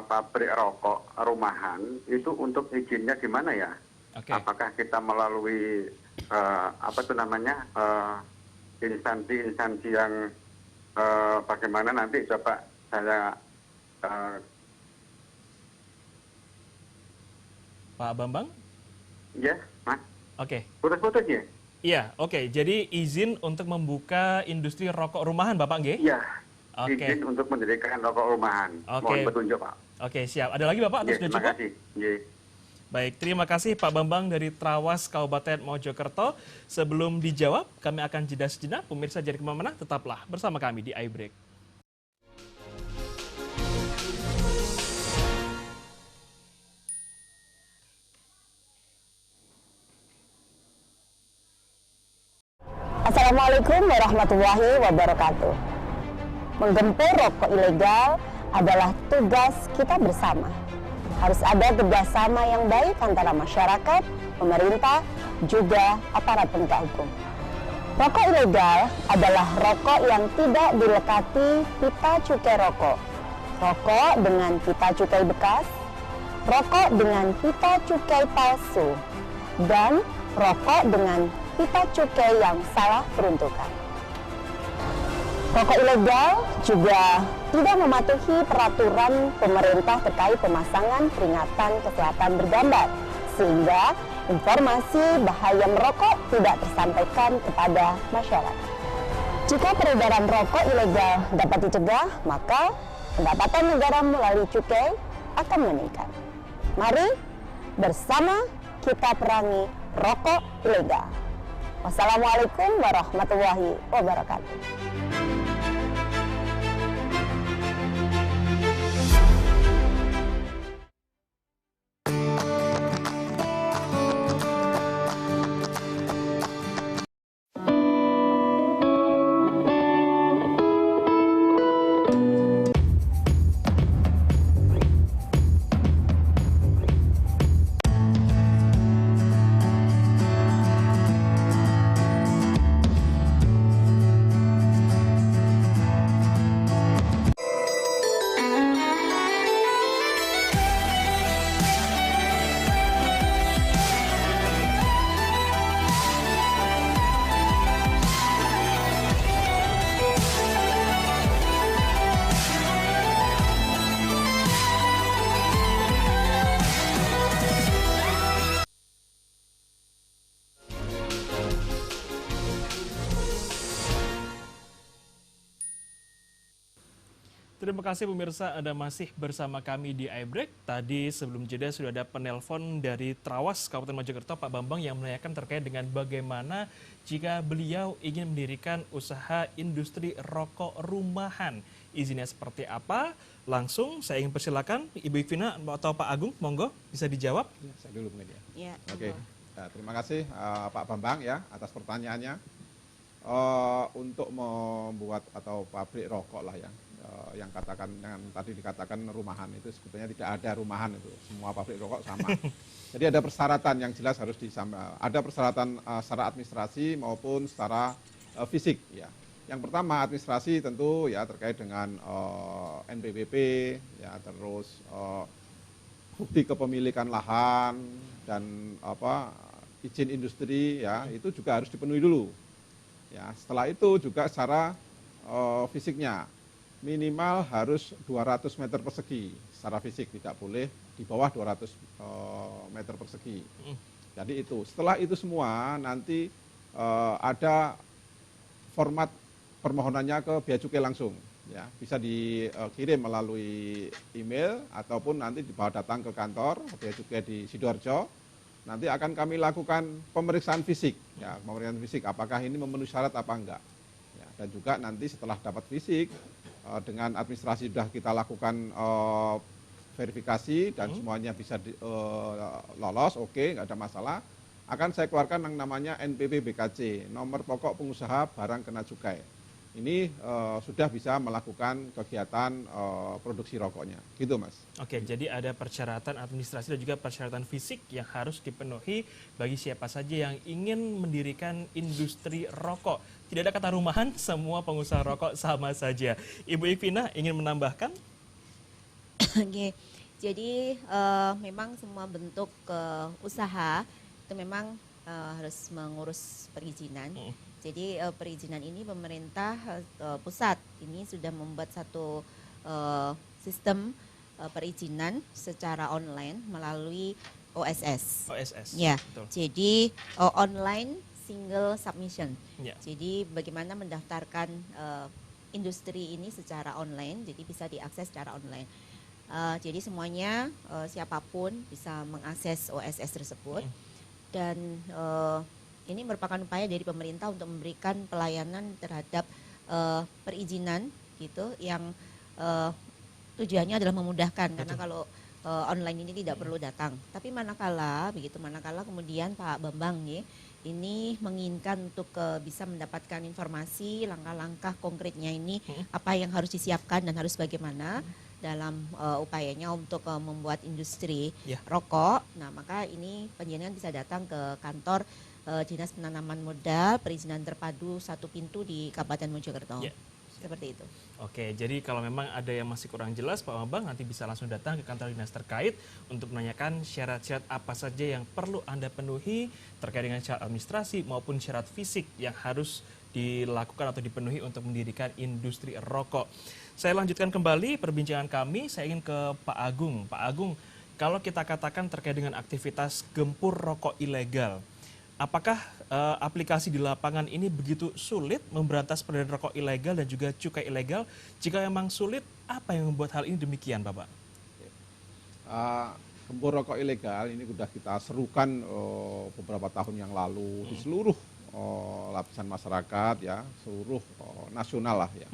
pabrik rokok rumahan itu untuk izinnya gimana ya? Apakah kita melalui instansi-instansi yang bagaimana nanti coba saya Pak Bambang? Iya, Mas. Putus-putus ya? Iya, Jadi izin untuk membuka industri rokok rumahan Bapak nggih? Iya. Izin untuk mendirikan rokok rumahan. Mohon petunjuk, Pak. Siap. Ada lagi Bapak atau sudah cukup? Terima kasih. Baik, terima kasih Pak Bambang dari Trawas Kabupaten Mojokerto. Sebelum dijawab, kami akan jeda sejenak. Pemirsa jadi kemana-mana, tetaplah bersama kami di iBreak. Assalamualaikum warahmatullahi wabarakatuh. Menggempur rokok ilegal adalah tugas kita bersama. Harus ada kerjasama yang baik antara masyarakat, pemerintah, juga aparat penegak hukum. Rokok ilegal adalah rokok yang tidak dilekati pita cukai rokok, rokok dengan pita cukai bekas, rokok dengan pita cukai palsu, dan rokok dengan pita cukai yang salah peruntukan. Rokok ilegal juga tidak mematuhi peraturan pemerintah terkait pemasangan peringatan kesehatan bergambar, sehingga informasi bahaya merokok tidak tersampaikan kepada masyarakat. Jika peredaran rokok ilegal dapat dicegah, maka pendapatan negara melalui cukai akan meningkat. Mari bersama kita perangi rokok ilegal. Wassalamualaikum warahmatullahi wabarakatuh. Terima kasih pemirsa, Anda masih bersama kami di iBreak. Tadi sebelum jeda sudah ada penelpon dari Trawas Kabupaten Mojokerto, Pak Bambang, yang menanyakan terkait dengan bagaimana jika beliau ingin mendirikan usaha industri rokok rumahan. Izinnya seperti apa? Langsung saya ingin persilakan Ibu Ikvina atau Pak Agung, monggo bisa dijawab. Ya, saya dulu mungkin ya. Ya, Oke, ya, terima kasih Pak Bambang ya atas pertanyaannya. Untuk membuat atau pabrik rokok lah ya, yang tadi dikatakan rumahan, itu sebetulnya tidak ada rumahan, itu semua pabrik rokok sama. Jadi ada persyaratan yang jelas harus ada persyaratan secara administrasi maupun secara fisik ya. Yang pertama administrasi tentu ya terkait dengan NPWP ya, terus bukti kepemilikan lahan dan izin industri ya, itu juga harus dipenuhi dulu. Ya, setelah itu juga secara fisiknya minimal harus 200 meter persegi secara fisik, tidak boleh di bawah 200 meter persegi. Jadi itu, setelah itu semua nanti ada format permohonannya ke Bea Cukai langsung. Ya, bisa dikirim melalui email ataupun nanti dibawa datang ke kantor Bea Cukai di Sidoarjo. Nanti akan kami lakukan pemeriksaan fisik, ya, pemeriksaan fisik apakah ini memenuhi syarat apa enggak. Ya, dan juga nanti setelah dapat fisik, dengan administrasi sudah kita lakukan verifikasi dan semuanya bisa lolos, oke, nggak ada masalah. Akan saya keluarkan yang namanya NPP BKC, nomor pokok pengusaha barang kena cukai. Ini sudah bisa melakukan kegiatan produksi rokoknya, gitu Mas. Oke, jadi ada persyaratan administrasi dan juga persyaratan fisik yang harus dipenuhi bagi siapa saja yang ingin mendirikan industri rokok. Tidak ada kata rumahan, semua pengusaha rokok sama saja. Ibu Ikvina ingin menambahkan? Oke, jadi memang semua bentuk usaha itu memang harus mengurus perizinan. Jadi perizinan ini pemerintah pusat ini sudah membuat satu sistem perizinan secara online melalui OSS. OSS. Ya. Betul. Jadi online single submission. Ya. Jadi bagaimana mendaftarkan industri ini secara online, jadi bisa diakses secara online. Jadi semuanya siapapun bisa mengakses OSS tersebut dan ini merupakan upaya dari pemerintah untuk memberikan pelayanan terhadap perizinan gitu yang tujuannya adalah memudahkan. Karena kalau online ini tidak perlu datang. Tapi manakala kemudian Pak Bambang ini menginginkan untuk bisa mendapatkan informasi langkah-langkah konkretnya ini apa yang harus disiapkan dan harus bagaimana dalam upayanya untuk membuat industri rokok. Nah, maka ini penjenengan bisa datang ke kantor Dinas Penanaman Modal Perizinan Terpadu Satu Pintu di Kabupaten Mojokerto. Seperti itu. Oke, jadi kalau memang ada yang masih kurang jelas Pak Bambang nanti bisa langsung datang ke kantor dinas terkait untuk menanyakan syarat-syarat apa saja yang perlu Anda penuhi terkait dengan syarat administrasi maupun syarat fisik yang harus dilakukan atau dipenuhi untuk mendirikan industri rokok. Saya lanjutkan kembali perbincangan kami, saya ingin ke Pak Agung. Pak Agung, kalau kita katakan terkait dengan aktivitas gempur rokok ilegal, apakah aplikasi di lapangan ini begitu sulit memberantas peredaran rokok ilegal dan juga cukai ilegal? Jika memang sulit, apa yang membuat hal ini demikian, Bapak? Gempur rokok ilegal ini sudah kita serukan beberapa tahun yang lalu di seluruh lapisan masyarakat, ya, seluruh nasional lah, ya.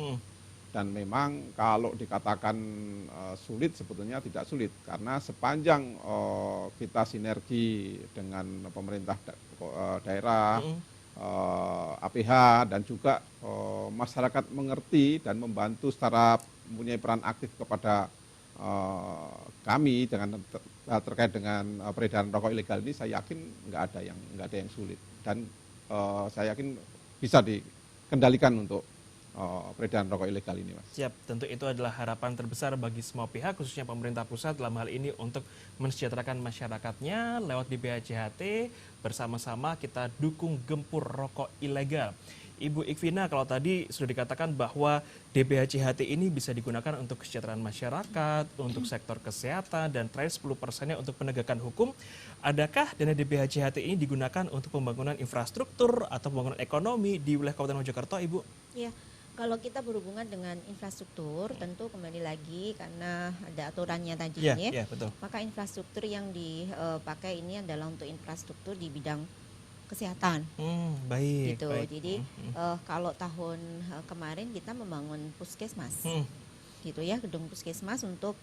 Dan memang kalau dikatakan sulit, sebetulnya tidak sulit karena sepanjang kita sinergi dengan pemerintah daerah, APH dan juga masyarakat mengerti dan membantu secara mempunyai peran aktif kepada kami dengan terkait dengan peredaran rokok ilegal ini, saya yakin nggak ada yang sulit dan saya yakin bisa dikendalikan untuk peredaran rokok ilegal ini, Mas. Siap, tentu itu adalah harapan terbesar bagi semua pihak, khususnya pemerintah pusat dalam hal ini untuk mensejahterakan masyarakatnya lewat DPHCHT. Bersama-sama kita dukung gempur rokok ilegal. Ibu Ikvina, kalau tadi sudah dikatakan bahwa DPHCHT ini bisa digunakan untuk kesejahteraan masyarakat, untuk sektor kesehatan, dan terakhir 10%-nya untuk penegakan hukum. Adakah dana DPHCHT ini digunakan untuk pembangunan infrastruktur atau pembangunan ekonomi di wilayah Kabupaten Mojokerto, Ibu? Iya. Kalau kita berhubungan dengan infrastruktur, tentu kembali lagi karena ada aturannya tadi, betul. Maka infrastruktur yang dipakai ini adalah untuk infrastruktur di bidang kesehatan. Baik. Gitu. Baik. Jadi kalau tahun kemarin kita membangun puskesmas, gitu ya, gedung puskesmas untuk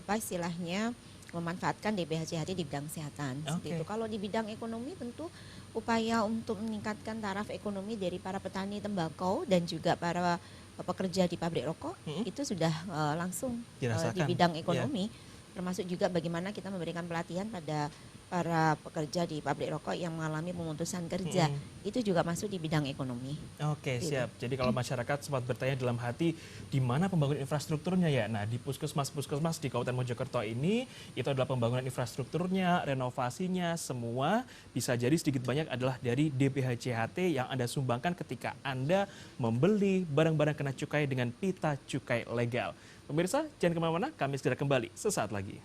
istilahnya memanfaatkan DPHCHT di bidang kesehatan. Gitu. Kalau di bidang ekonomi tentu upaya untuk meningkatkan taraf ekonomi dari para petani tembakau dan juga para pekerja di pabrik rokok itu sudah langsung di bidang ekonomi, termasuk juga bagaimana kita memberikan pelatihan pada para pekerja di pabrik rokok yang mengalami pemutusan kerja, itu juga masuk di bidang ekonomi. Oke, siap. Jadi kalau masyarakat sempat bertanya dalam hati, di mana pembangunan infrastrukturnya ya? Nah, di puskesmas-puskesmas di Kabupaten Mojokerto ini, itu adalah pembangunan infrastrukturnya, renovasinya, semua bisa jadi sedikit banyak adalah dari DPHCHT yang Anda sumbangkan ketika Anda membeli barang-barang kena cukai dengan pita cukai legal. Pemirsa, jangan kemana-mana, kami segera kembali sesaat lagi.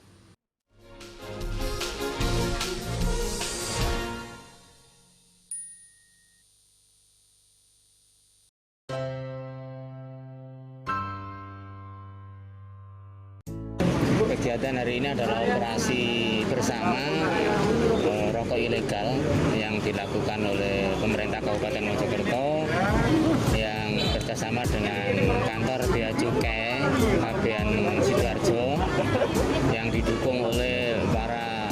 Kegiatan hari ini adalah operasi bersama rokok ilegal yang dilakukan oleh pemerintah Kabupaten Mojokerto yang bekerjasama dengan kantor Bea Cukai Kabupaten Sidoarjo yang didukung oleh para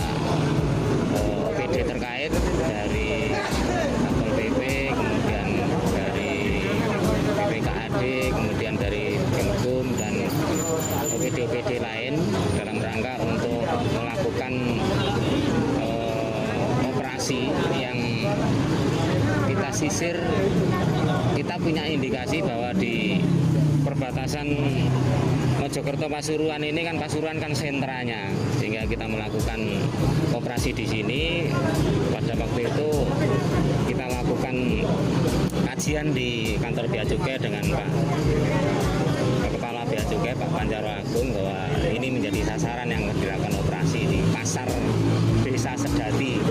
OPD terkait dari Satpol PP, kemudian dari BPKAD, kemudian dari Kemkum dan OPD-OPD lain dalam rangka untuk melakukan operasi yang kita sisir. Kita punya indikasi bahwa di perbatasan Mojokerto Pasuruan ini kan Pasuruan kan sentranya, sehingga kita melakukan operasi di sini. Pada waktu itu kita lakukan kajian di kantor Bea Cukai dengan Pak Kepala Bea Cukai Pak Panjaro Agung bahwa ini menjadi sasaran yang dilakukan operasi di pasar Desa Sedati,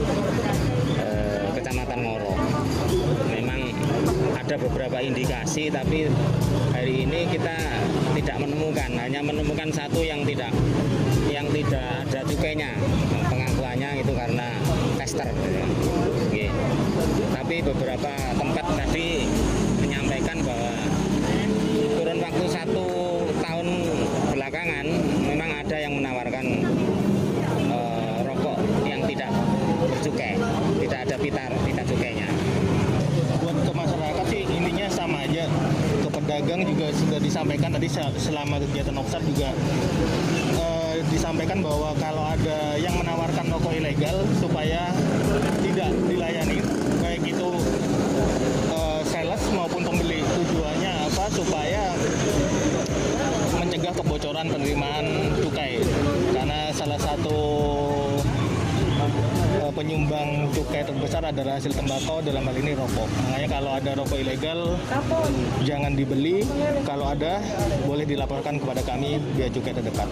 Kecamatan Ngoro. Memang ada ada beberapa indikasi, tapi hari ini kita tidak menemukan, hanya menemukan satu yang tidak ada cukainya. Pengakuannya itu karena tester. Oke. Tapi beberapa tempat tadi menyampaikan bahwa kurun waktu 1 tahun belakangan memang ada yang menawarkan rokok yang tidak bercukai, tidak ada pita cukainya. Buat ke masyarakat sih intinya sama aja. Ke pedagang juga sudah disampaikan tadi selama kegiatan Oksar juga disampaikan bahwa kalau ada yang menawarkan rokok ilegal supaya tidak dilayani, baik itu sales maupun pembeli. Tujuannya apa? Supaya mencegah kebocoran penerimaan cukai, karena salah satu penyumbang cukai terbesar adalah hasil tembakau, dalam hal ini rokok. Makanya kalau ada rokok ilegal jangan dibeli, kalau ada boleh dilaporkan kepada kami bea cukai terdekat.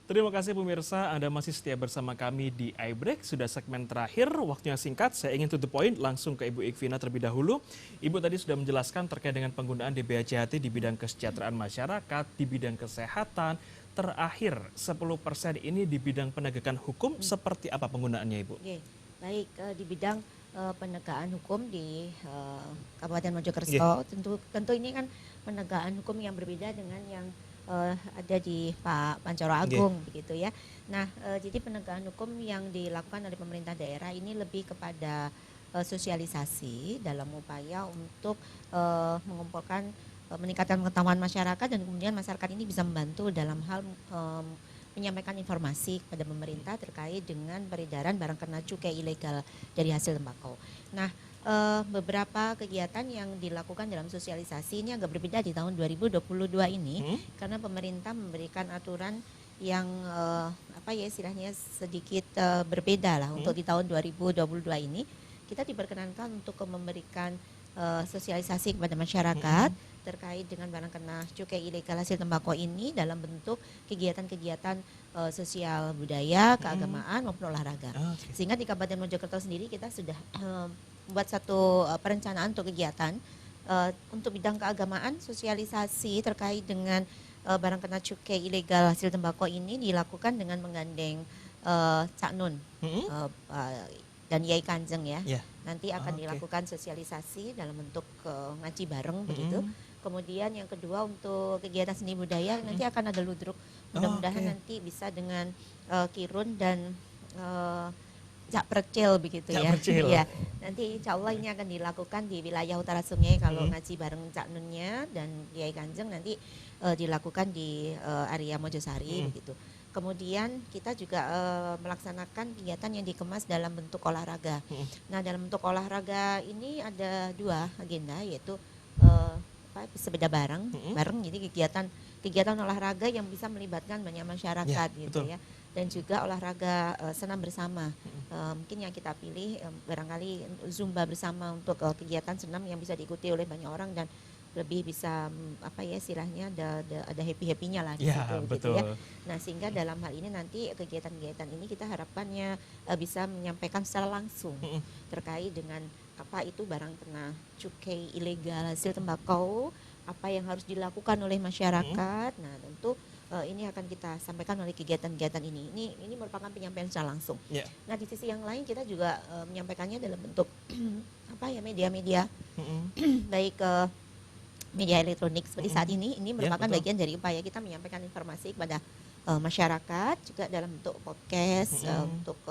Terima kasih pemirsa, Anda masih setia bersama kami di iBreak. Sudah segmen terakhir, waktunya singkat. Saya ingin to the point, langsung ke Ibu Ikvina terlebih dahulu. Ibu tadi sudah menjelaskan terkait dengan penggunaan DBHCHT di bidang kesejahteraan masyarakat, di bidang kesehatan. Terakhir, 10% ini di bidang penegakan hukum, seperti apa penggunaannya Ibu? Oke, baik, di bidang penegakan hukum di Kabupaten Mojokerto, tentu ini kan penegakan hukum yang berbeda dengan yang ada di Pak Pancoro Agung, begitu ya. Nah, jadi penegakan hukum yang dilakukan oleh pemerintah daerah ini lebih kepada sosialisasi dalam upaya untuk mengumpulkan, meningkatkan pengetahuan masyarakat, dan kemudian masyarakat ini bisa membantu dalam hal menyampaikan informasi kepada pemerintah terkait dengan peredaran barang kena cukai ilegal dari hasil tembakau. Nah, beberapa kegiatan yang dilakukan dalam sosialisasi ini agak berbeda di tahun 2022 ini, karena pemerintah memberikan aturan yang istilahnya sedikit berbeda lah. Untuk di tahun 2022 ini kita diperkenankan untuk memberikan sosialisasi kepada masyarakat terkait dengan barang kena cukai ilegal hasil tembakau ini dalam bentuk kegiatan-kegiatan sosial budaya, keagamaan maupun olahraga. Sehingga di Kabupaten Mojokerto sendiri kita sudah membuat satu perencanaan untuk kegiatan untuk bidang keagamaan. Sosialisasi terkait dengan barang kena cukai ilegal hasil tembakau ini dilakukan dengan menggandeng Cak Nun dan Yai Kanjeng ya. Nanti akan dilakukan sosialisasi dalam bentuk ngaji bareng begitu. Kemudian yang kedua untuk kegiatan seni budaya nanti akan ada ludruk. Mudah-mudahan nanti bisa dengan kirun dan Cak Percil begitu ya. Ya. Nanti insya Allah ini akan dilakukan di wilayah Utara Sungai kalau ngaji bareng Cak Nunnya dan Yai Kanjeng nanti dilakukan di area Mojosari begitu. Kemudian kita juga melaksanakan kegiatan yang dikemas dalam bentuk olahraga. Nah, dalam bentuk olahraga ini ada 2 agenda, yaitu sepeda bareng, jadi kegiatan olahraga yang bisa melibatkan banyak masyarakat gitu ya. Dan juga olahraga senam bersama. Mungkin yang kita pilih barangkali Zumba bersama untuk kegiatan senam yang bisa diikuti oleh banyak orang dan lebih bisa istilahnya ada happy-happy-nya lah di situ gitu ya. Nah, sehingga dalam hal ini nanti kegiatan-kegiatan ini kita harapannya bisa menyampaikan secara langsung terkait dengan apa itu barang kena cukai ilegal hasil tembakau, apa yang harus dilakukan oleh masyarakat. Nah, tentu ini akan kita sampaikan oleh kegiatan-kegiatan ini. Ini merupakan penyampaian secara langsung. Nah, di sisi yang lain kita juga menyampaikannya dalam bentuk media-media, baik media elektronik seperti saat ini merupakan bagian dari upaya kita menyampaikan informasi kepada masyarakat, juga dalam bentuk podcast, untuk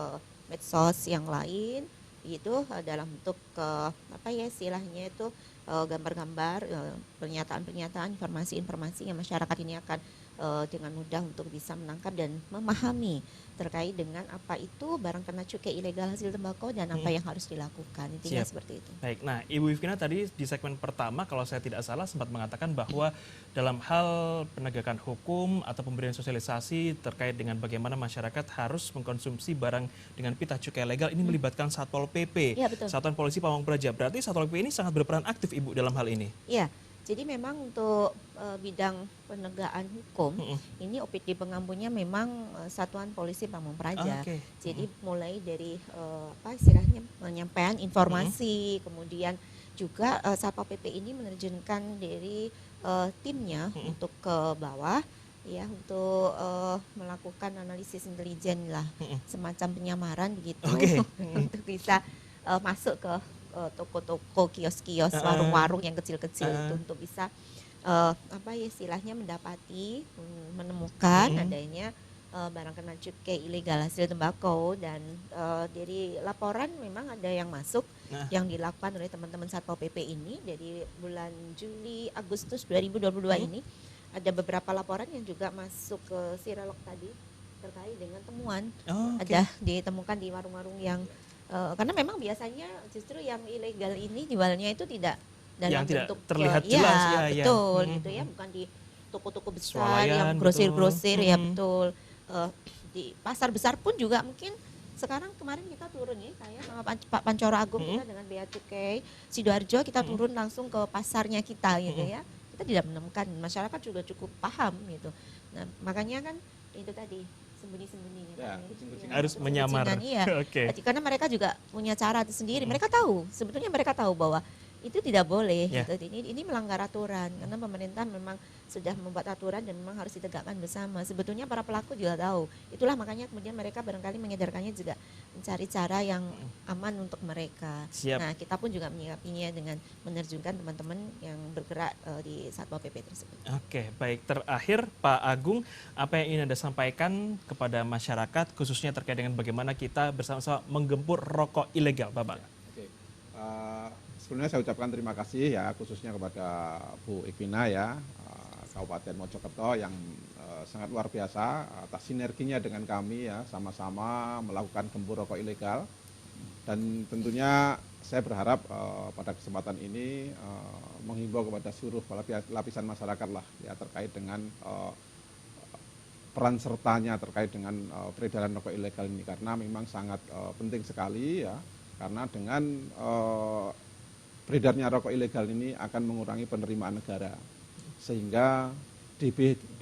medsos yang lain, itu dalam bentuk istilahnya itu gambar-gambar, pernyataan-pernyataan, informasi-informasi yang masyarakat ini akan dengan mudah untuk bisa menangkap dan memahami terkait dengan apa itu barang kena cukai ilegal hasil tembakau dan apa yang harus dilakukan. Intinya seperti itu. Baik, nah Ibu Ikvina tadi di segmen pertama kalau saya tidak salah sempat mengatakan bahwa dalam hal penegakan hukum atau pemberian sosialisasi terkait dengan bagaimana masyarakat harus mengkonsumsi barang dengan pita cukai legal ini melibatkan Satpol PP, Ya, betul. Satuan Polisi Pamong Praja. Berarti Satpol PP ini sangat berperan aktif Ibu dalam hal ini. Iya. Jadi memang untuk bidang penegakan hukum, ini OPD pengampunnya memang Satuan Polisi Pamung Praja. Jadi mulai dari istilahnya penyampaian informasi, kemudian juga Satpol PP ini menerjunkan dari timnya untuk ke bawah, ya, untuk melakukan analisis intelijen lah, semacam penyamaran begitu, untuk bisa masuk ke toko-toko, kios-kios, warung-warung yang kecil-kecil itu untuk bisa istilahnya mendapati, menemukan adanya barang kena cukai ilegal hasil tembakau. Dan dari laporan memang ada yang masuk yang dilakukan oleh teman-teman Satpol PP ini dari bulan Juli Agustus 2022 ini. Ada beberapa laporan yang juga masuk ke Sirelok tadi terkait dengan temuan ada ditemukan di warung-warung yang karena memang biasanya justru yang ilegal ini jualnya itu tidak dalam yang bentuk tidak terlihat jelas, betul gitu ya, bukan di toko-toko besar yang grosir-grosir, ya betul. Di pasar besar pun juga mungkin sekarang kemarin kita turun ya, saya sama Pak Pancoro Agung kita dengan Bea Cukai Sidoarjo kita turun langsung ke pasarnya kita gitu ya. Kita tidak menemukan, masyarakat juga cukup paham gitu. Nah, makanya kan itu tadi sembunyi-sembunyinya. Ya, harus menyamar. Iya. Karena mereka juga punya cara sendiri. Mereka tahu, sebetulnya mereka tahu bahwa itu tidak boleh. Gitu. Ini melanggar aturan karena pemerintah memang sudah membuat aturan dan memang harus ditegakkan bersama. Sebetulnya para pelaku juga tahu. Itulah makanya kemudian mereka barangkali mengedarkannya juga mencari cara yang aman untuk mereka. Nah, kita pun juga menyikapinya dengan menerjunkan teman-teman yang bergerak di Satpol PP tersebut. Oke, baik. Terakhir Pak Agung, apa yang ingin Anda sampaikan kepada masyarakat khususnya terkait dengan bagaimana kita bersama-sama menggempur rokok ilegal, Bapak? Sebelumnya saya ucapkan terima kasih ya khususnya kepada Bu Ikvina ya, Kabupaten Mojokerto yang sangat luar biasa atas sinerginya dengan kami ya, sama-sama melakukan gempur rokok ilegal. Dan tentunya saya berharap pada kesempatan ini menghimbau kepada seluruh lapisan masyarakat lah ya terkait dengan peran sertanya terkait dengan peredaran rokok ilegal ini, karena memang sangat penting sekali ya, karena dengan beredarnya rokok ilegal ini akan mengurangi penerimaan negara, sehingga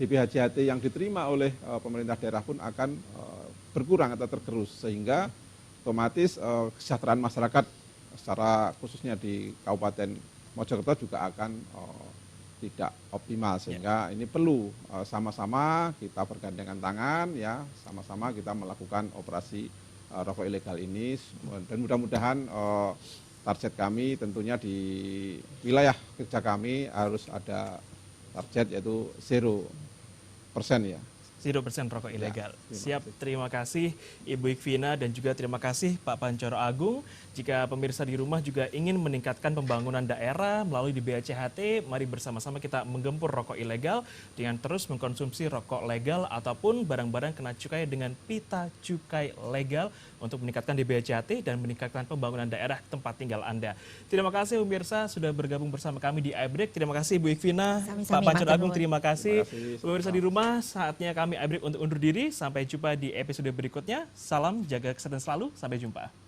DBHJT yang diterima oleh pemerintah daerah pun akan berkurang atau tergerus, sehingga otomatis kesejahteraan masyarakat secara khususnya di Kabupaten Mojokerto juga akan tidak optimal, sehingga ini perlu sama-sama kita bergandengan tangan ya, sama-sama kita melakukan operasi rokok ilegal ini, dan mudah-mudahan target kami tentunya di wilayah kerja kami harus ada target yaitu 0% ya. 0% rokok ilegal. Siap, terima kasih Ibu Ikvina dan juga terima kasih Pak Pancoro Agung. Jika pemirsa di rumah juga ingin meningkatkan pembangunan daerah melalui di BACHT, mari bersama-sama kita menggempur rokok ilegal dengan terus mengkonsumsi rokok legal ataupun barang-barang kena cukai dengan pita cukai legal untuk meningkatkan di BACHT dan meningkatkan pembangunan daerah tempat tinggal Anda. Terima kasih pemirsa sudah bergabung bersama kami di iBreak. Terima kasih Bu Ikvina, Pak Pancoro Agung, terima kasih. Pemirsa di rumah, saatnya kami iBreak untuk undur diri. Sampai jumpa di episode berikutnya. Salam, jaga kesehatan selalu. Sampai jumpa.